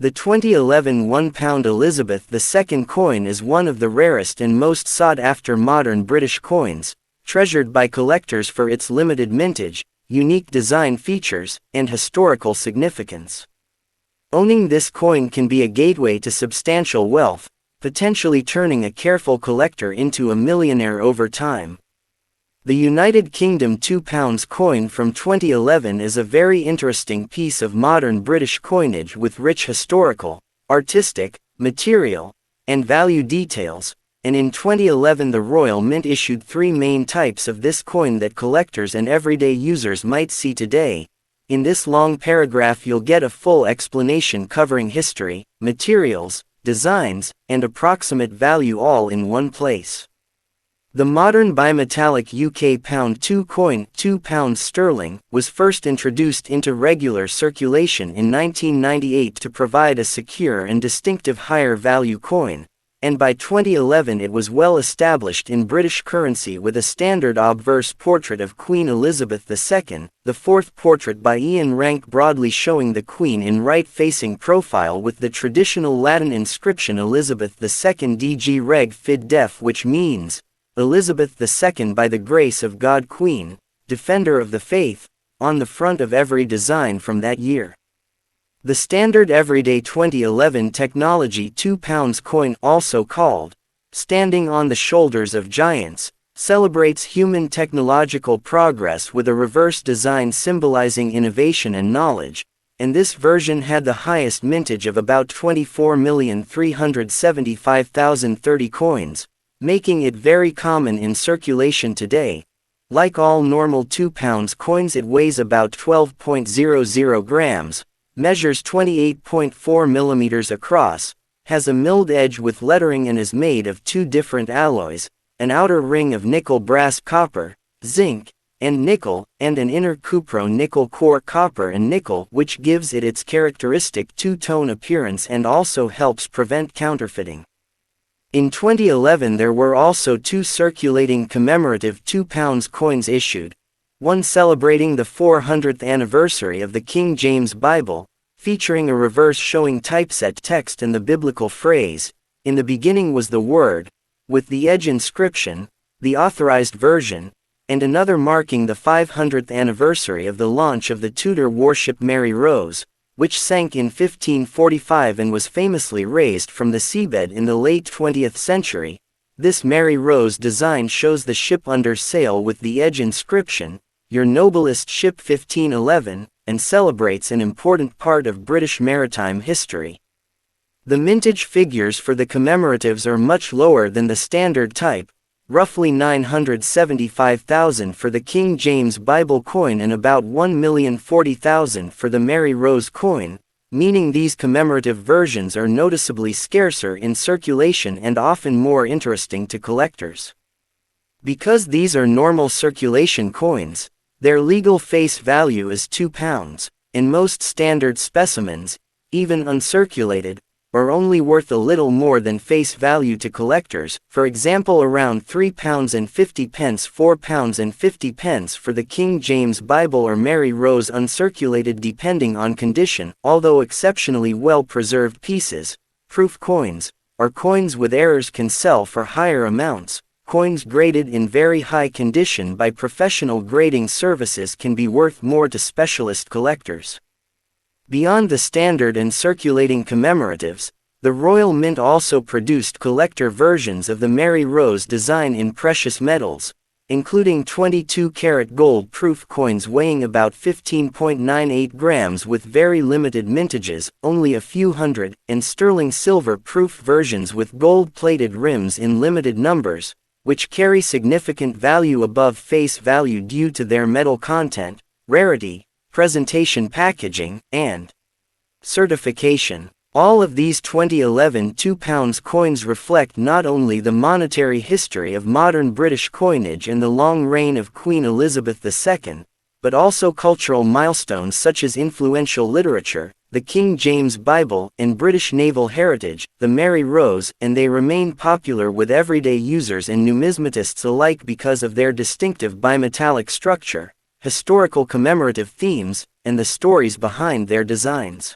The 2011 £1 Elizabeth II coin is one of the rarest and most sought-after modern British coins, treasured by collectors for its limited mintage, unique design features, and historical significance. Owning this coin can be a gateway to substantial wealth, potentially turning a careful collector into a millionaire over time. The United Kingdom £2 coin from 2011 is a very interesting piece of modern British coinage with rich historical, artistic, material, and value details, and in 2011 the Royal Mint issued three main types of this coin that collectors and everyday users might see today. In this long paragraph you'll get a full explanation covering history, materials, designs, and approximate value all in one place. The modern bimetallic UK £2 coin, £2 sterling, was first introduced into regular circulation in 1998 to provide a secure and distinctive higher value coin, and by 2011 it was well established in British currency with a standard obverse portrait of Queen Elizabeth II, the fourth portrait by Ian Rank broadly showing the Queen in right-facing profile with the traditional Latin inscription Elizabeth II DG Reg Fid Def, which means, Elizabeth II by the grace of God Queen, Defender of the Faith, on the front of every design from that year. The standard everyday 2011 technology £2 coin, also called Standing on the Shoulders of Giants, celebrates human technological progress with a reverse design symbolizing innovation and knowledge, and this version had the highest mintage of about 24,375,030 coins, making it very common in circulation today. Like all normal £2 coins, it weighs about 12.00 grams, measures 28.4 mm across, has a milled edge with lettering and is made of two different alloys, an outer ring of nickel brass copper, zinc, and nickel, and an inner cupro-nickel core copper and nickel, which gives it its characteristic two-tone appearance and also helps prevent counterfeiting. In 2011 there were also two circulating commemorative £2 coins issued, one celebrating the 400th anniversary of the King James Bible, featuring a reverse showing typeset text and the biblical phrase, "In the beginning was the Word," with the edge inscription, the authorized version, and another marking the 500th anniversary of the launch of the Tudor warship Mary Rose, which sank in 1545 and was famously raised from the seabed in the late 20th century. This Mary Rose design shows the ship under sail with the edge inscription, "Your noblest ship 1511, and celebrates an important part of British maritime history. The mintage figures for the commemoratives are much lower than the standard type, roughly 975,000 for the King James Bible coin and about 1,040,000 for the Mary Rose coin, meaning these commemorative versions are noticeably scarcer in circulation and often more interesting to collectors. Because these are normal circulation coins, their legal face value is £2, and most standard specimens, even uncirculated, are only worth a little more than face value to collectors, for example around £3.50, £4.50 for the King James Bible or Mary Rose uncirculated depending on condition. Although exceptionally well-preserved pieces, proof coins, or coins with errors can sell for higher amounts. Coins graded in very high condition by professional grading services can be worth more to specialist collectors. Beyond the standard and circulating commemoratives, the Royal Mint also produced collector versions of the Mary Rose design in precious metals, including 22-karat gold proof coins weighing about 15.98 grams with very limited mintages, only a few hundred, and sterling silver proof versions with gold-plated rims in limited numbers, which carry significant value above face value due to their metal content, rarity, presentation packaging, and certification. All of these 2011 £2 coins reflect not only the monetary history of modern British coinage and the long reign of Queen Elizabeth II, but also cultural milestones such as influential literature, the King James Bible, and British naval heritage, the Mary Rose, and they remain popular with everyday users and numismatists alike because of their distinctive bimetallic structure, historical commemorative themes, and the stories behind their designs.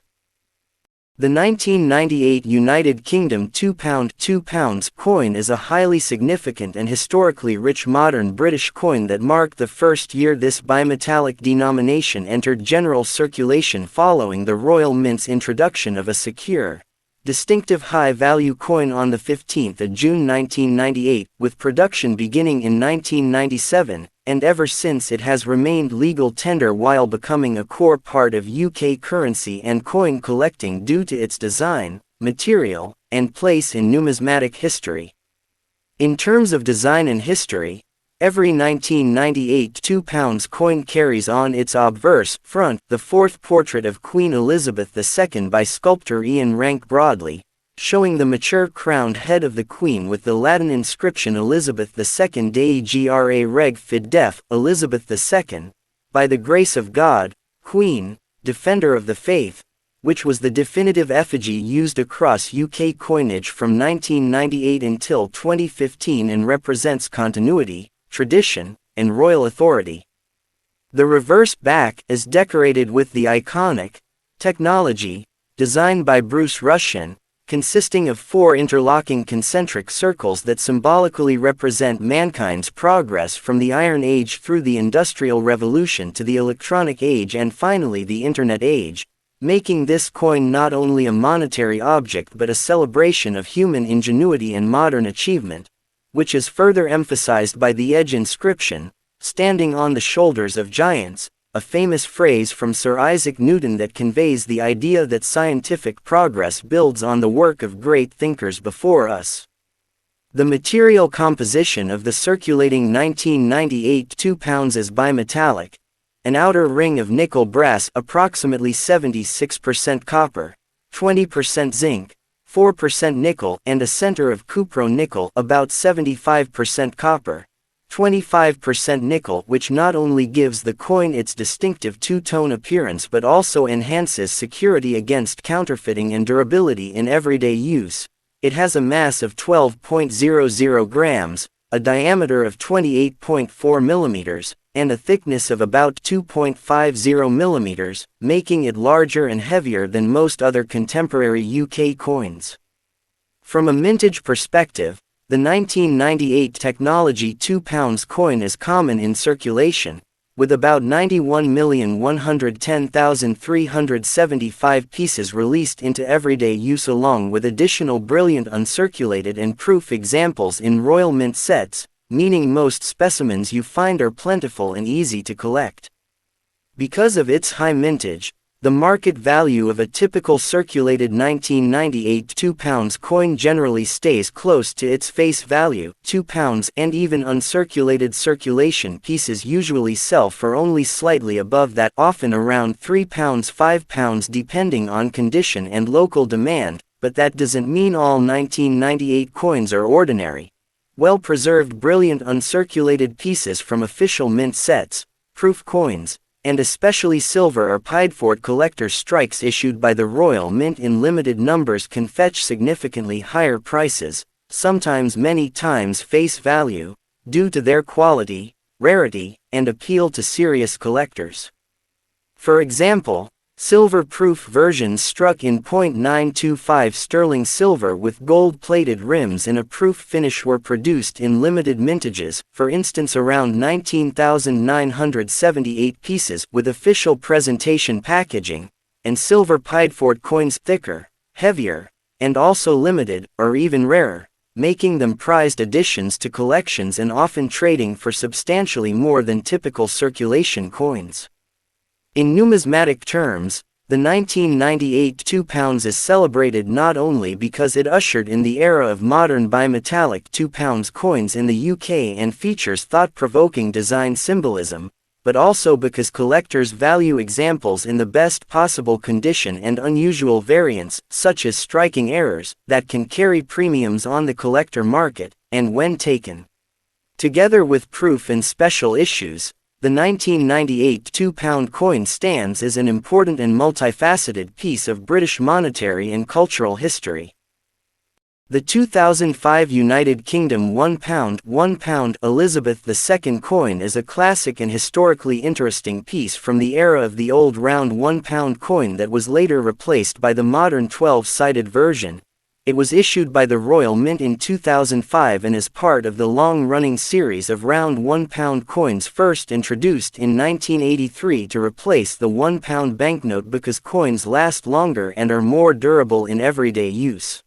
The 1998 United Kingdom £2 coin is a highly significant and historically rich modern British coin that marked the first year this bimetallic denomination entered general circulation following the Royal Mint's introduction of a secure, distinctive high-value coin on the 15th of June 1998, with production beginning in 1997, and ever since it has remained legal tender while becoming a core part of UK currency and coin collecting due to its design, material, and place in numismatic history. In terms of design and history, every 1998 £2 coin carries on its obverse front the fourth portrait of Queen Elizabeth II by sculptor Ian Rank Broadley, showing the mature crowned head of the Queen with the Latin inscription Elizabeth II Dei Gra Reg Fid Def, Elizabeth II, by the grace of God, Queen, Defender of the Faith, which was the definitive effigy used across UK coinage from 1998 until 2015 and represents continuity, tradition, and royal authority. The reverse back is decorated with the iconic technology, designed by Bruce Rushen, consisting of 4 interlocking concentric circles that symbolically represent mankind's progress from the Iron Age through the Industrial Revolution to the Electronic Age and finally the Internet Age, making this coin not only a monetary object but a celebration of human ingenuity and modern achievement, which is further emphasized by the edge inscription, "Standing on the shoulders of giants," a famous phrase from Sir Isaac Newton that conveys the idea that scientific progress builds on the work of great thinkers before us. The material composition of the circulating 1998 £2 is bimetallic, an outer ring of nickel brass approximately 76% copper, 20% zinc, 4% nickel and a center of cupro-nickel about 75% copper, 25% nickel, which not only gives the coin its distinctive two-tone appearance but also enhances security against counterfeiting and durability in everyday use. It has a mass of 12.00 grams, a diameter of 28.4 millimeters, and a thickness of about 2.50 millimeters, making it larger and heavier than most other contemporary UK coins. From a mintage perspective, the 1998 technology £2 coin is common in circulation, with about 91,110,375 pieces released into everyday use along with additional brilliant uncirculated and proof examples in Royal Mint sets, meaning most specimens you find are plentiful and easy to collect. Because of its high mintage, the market value of a typical circulated 1998 £2 coin generally stays close to its face value, £2, and even uncirculated circulation pieces usually sell for only slightly above that, often around £3, £5 depending on condition and local demand, but that doesn't mean all 1998 coins are ordinary. Well-preserved brilliant uncirculated pieces from official mint sets, proof coins, and especially silver or Pideford collector strikes issued by the Royal Mint in limited numbers can fetch significantly higher prices, sometimes many times face value, due to their quality, rarity, and appeal to serious collectors. For example, silver-proof versions struck in .925 sterling silver with gold-plated rims in a proof finish were produced in limited mintages, for instance around 19,978 pieces with official presentation packaging, and silver Pideford coins thicker, heavier, and also limited, or even rarer, making them prized additions to collections and often trading for substantially more than typical circulation coins. In numismatic terms, the 1998 £2 is celebrated not only because it ushered in the era of modern bimetallic £2 coins in the UK and features thought-provoking design symbolism, but also because collectors value examples in the best possible condition and unusual variants, such as striking errors, that can carry premiums on the collector market, and when taken together with proof and special issues, the 1998 £2 coin stands as an important and multifaceted piece of British monetary and cultural history. The 2005 United Kingdom £1 Elizabeth II coin is a classic and historically interesting piece from the era of the old round £1 coin that was later replaced by the modern 12-sided version. It was issued by the Royal Mint in 2005 and is part of the long-running series of round £1 coins first introduced in 1983 to replace the £1 banknote because coins last longer and are more durable in everyday use.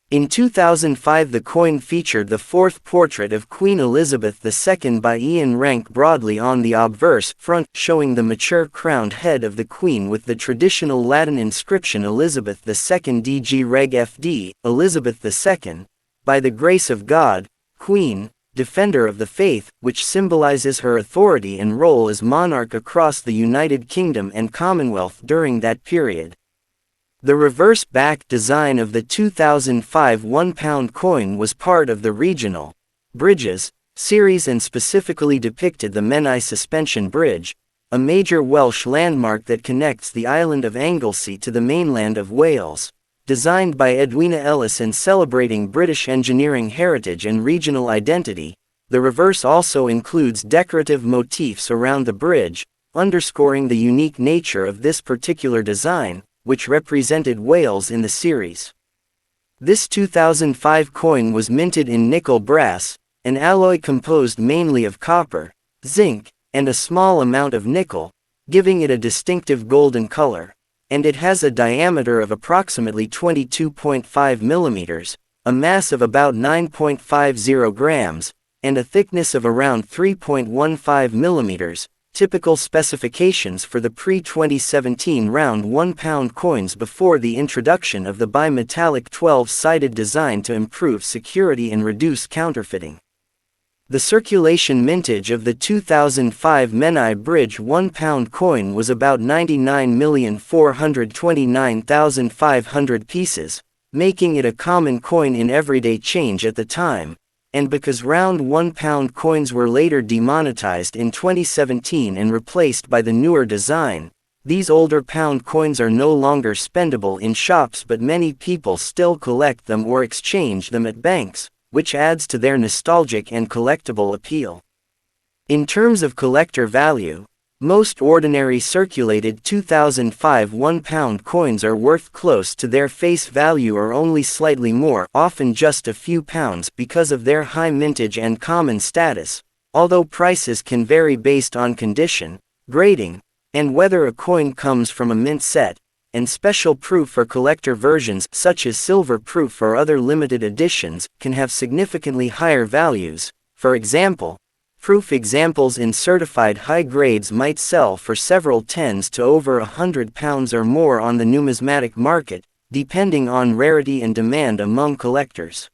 In 2005 the coin featured the fourth portrait of Queen Elizabeth II by Ian Rank broadly on the obverse front, showing the mature crowned head of the Queen with the traditional Latin inscription Elizabeth II DG Reg FD, Elizabeth II, by the grace of God, Queen, Defender of the Faith, which symbolizes her authority and role as monarch across the United Kingdom and Commonwealth during that period. The reverse-back design of the 2005 £1 coin was part of the regional Bridges series and specifically depicted the Menai Suspension Bridge, a major Welsh landmark that connects the island of Anglesey to the mainland of Wales. Designed by Edwina Ellis and celebrating British engineering heritage and regional identity, the reverse also includes decorative motifs around the bridge, underscoring the unique nature of this particular design, which represented Wales in the series. This 2005 coin was minted in nickel brass, an alloy composed mainly of copper, zinc, and a small amount of nickel, giving it a distinctive golden color, and it has a diameter of approximately 22.5 millimeters, a mass of about 9.50 grams, and a thickness of around 3.15 millimeters. Typical specifications for the pre-2017 round £1 coins before the introduction of the bimetallic 12-sided design to improve security and reduce counterfeiting. The circulation mintage of the 2005 Menai Bridge £1 coin was about 99,429,500 pieces, making it a common coin in everyday change at the time. And because round £1 coins were later demonetized in 2017 and replaced by the newer design, these older pound coins are no longer spendable in shops, but many people still collect them or exchange them at banks, which adds to their nostalgic and collectible appeal. In terms of collector value, most ordinary circulated 2005 £1 coins are worth close to their face value or only slightly more, often just a few pounds, because of their high mintage and common status, although prices can vary based on condition, grading, and whether a coin comes from a mint set, and special proof for collector versions such as silver proof or other limited editions can have significantly higher values. For example, proof examples in certified high grades might sell for several tens to over £100 or more on the numismatic market, depending on rarity and demand among collectors.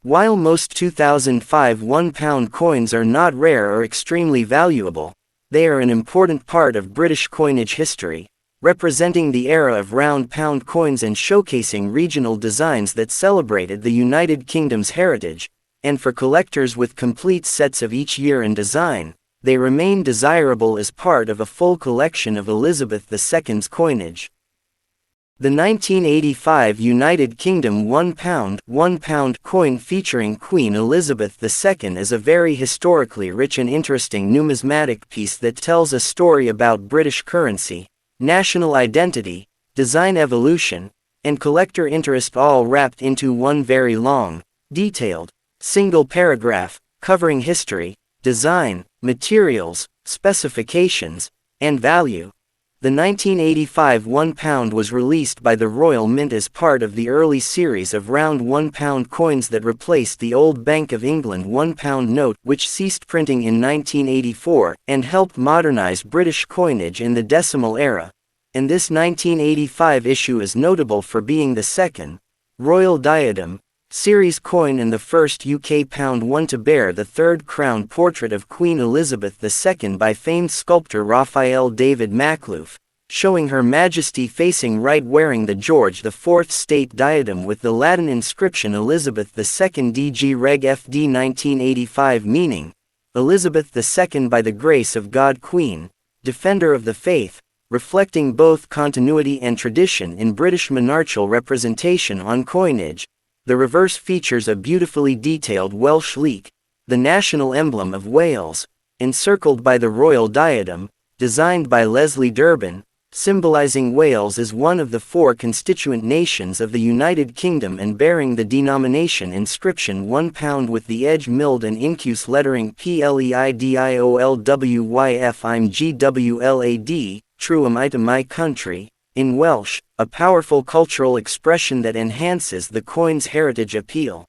While most 2005 £1 coins are not rare or extremely valuable, they are an important part of British coinage history, representing the era of round pound coins and showcasing regional designs that celebrated the United Kingdom's heritage. And for collectors with complete sets of each year and design, they remain desirable as part of a full collection of Elizabeth II's coinage. The 1985 United Kingdom £1 coin featuring Queen Elizabeth II is a very historically rich and interesting numismatic piece that tells a story about British currency, national identity, design evolution, and collector interest, all wrapped into one very long, detailed, single paragraph, covering history, design, materials, specifications, and value. The 1985 £1 was released by the Royal Mint as part of the early series of round £1 coins that replaced the old Bank of England £1 note, which ceased printing in 1984, and helped modernize British coinage in the decimal era. And this 1985 issue is notable for being the second Royal Diadem series coin and the first UK £1 to bear the third crown portrait of Queen Elizabeth II by famed sculptor Raphael David Makhlouf, showing Her Majesty facing right wearing the George IV state diadem with the Latin inscription Elizabeth II DG Reg FD 1985, meaning, Elizabeth II by the grace of God, Queen, Defender of the Faith, reflecting both continuity and tradition in British monarchical representation on coinage. The reverse features a beautifully detailed Welsh leek, the national emblem of Wales, encircled by the royal diadem, designed by Leslie Durbin, symbolizing Wales as one of the 4 constituent nations of the United Kingdom and bearing the denomination inscription £1 with the edge milled and incuse lettering PLEIDIOLWYF Truam ita my country, in Welsh, a powerful cultural expression that enhances the coin's heritage appeal.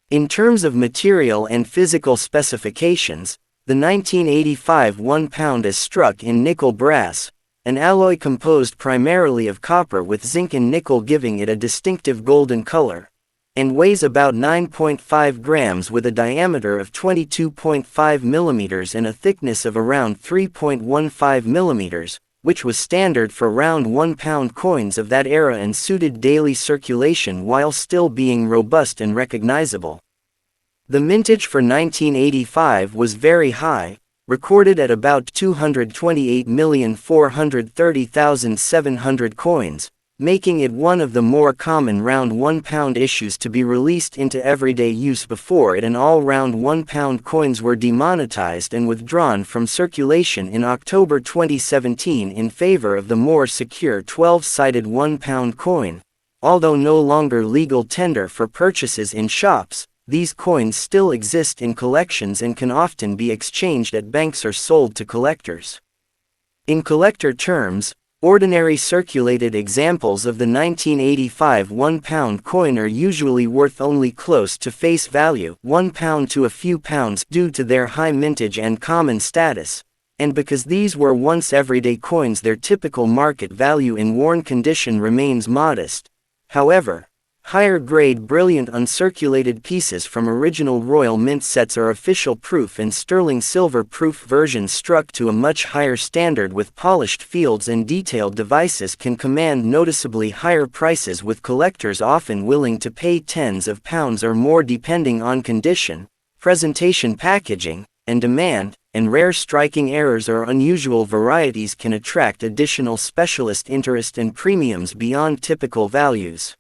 In terms of material and physical specifications, the 1985 £1 is struck in nickel brass, an alloy composed primarily of copper with zinc and nickel, giving it a distinctive golden color, and weighs about 9.5 grams with a diameter of 22.5 mm and a thickness of around 3.15 mm, which was standard for round £1 coins of that era and suited daily circulation while still being robust and recognizable. The mintage for 1985 was very high, recorded at about 228,430,700 coins, making it one of the more common round £1 issues to be released into everyday use. Before it, and all round £1 coins were demonetized and withdrawn from circulation in October 2017 in favor of the more secure 12-sided £1 coin. Although no longer legal tender for purchases in shops, these coins still exist in collections and can often be exchanged at banks or sold to collectors. In collector terms, ordinary circulated examples of the 1985 £1 coin are usually worth only close to face value, £1 to a few pounds, due to their high mintage and common status, and because these were once everyday coins, their typical market value in worn condition remains modest. However, higher-grade brilliant uncirculated pieces from original Royal Mint sets are official proof and sterling silver proof versions struck to a much higher standard with polished fields and detailed devices can command noticeably higher prices, with collectors often willing to pay tens of pounds or more depending on condition, presentation, packaging, and demand, and rare striking errors or unusual varieties can attract additional specialist interest and premiums beyond typical values.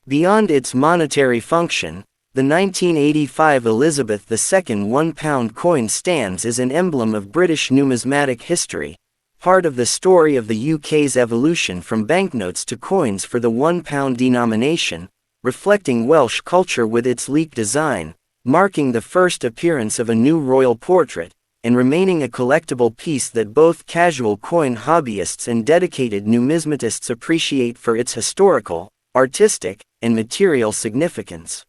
Beyond its monetary function, the 1985 Elizabeth II £1 coin stands as an emblem of British numismatic history, part of the story of the UK's evolution from banknotes to coins for the £1 denomination, reflecting Welsh culture with its leek design, marking the first appearance of a new royal portrait, and remaining a collectible piece that both casual coin hobbyists and dedicated numismatists appreciate for its historical, artistic, and material significance.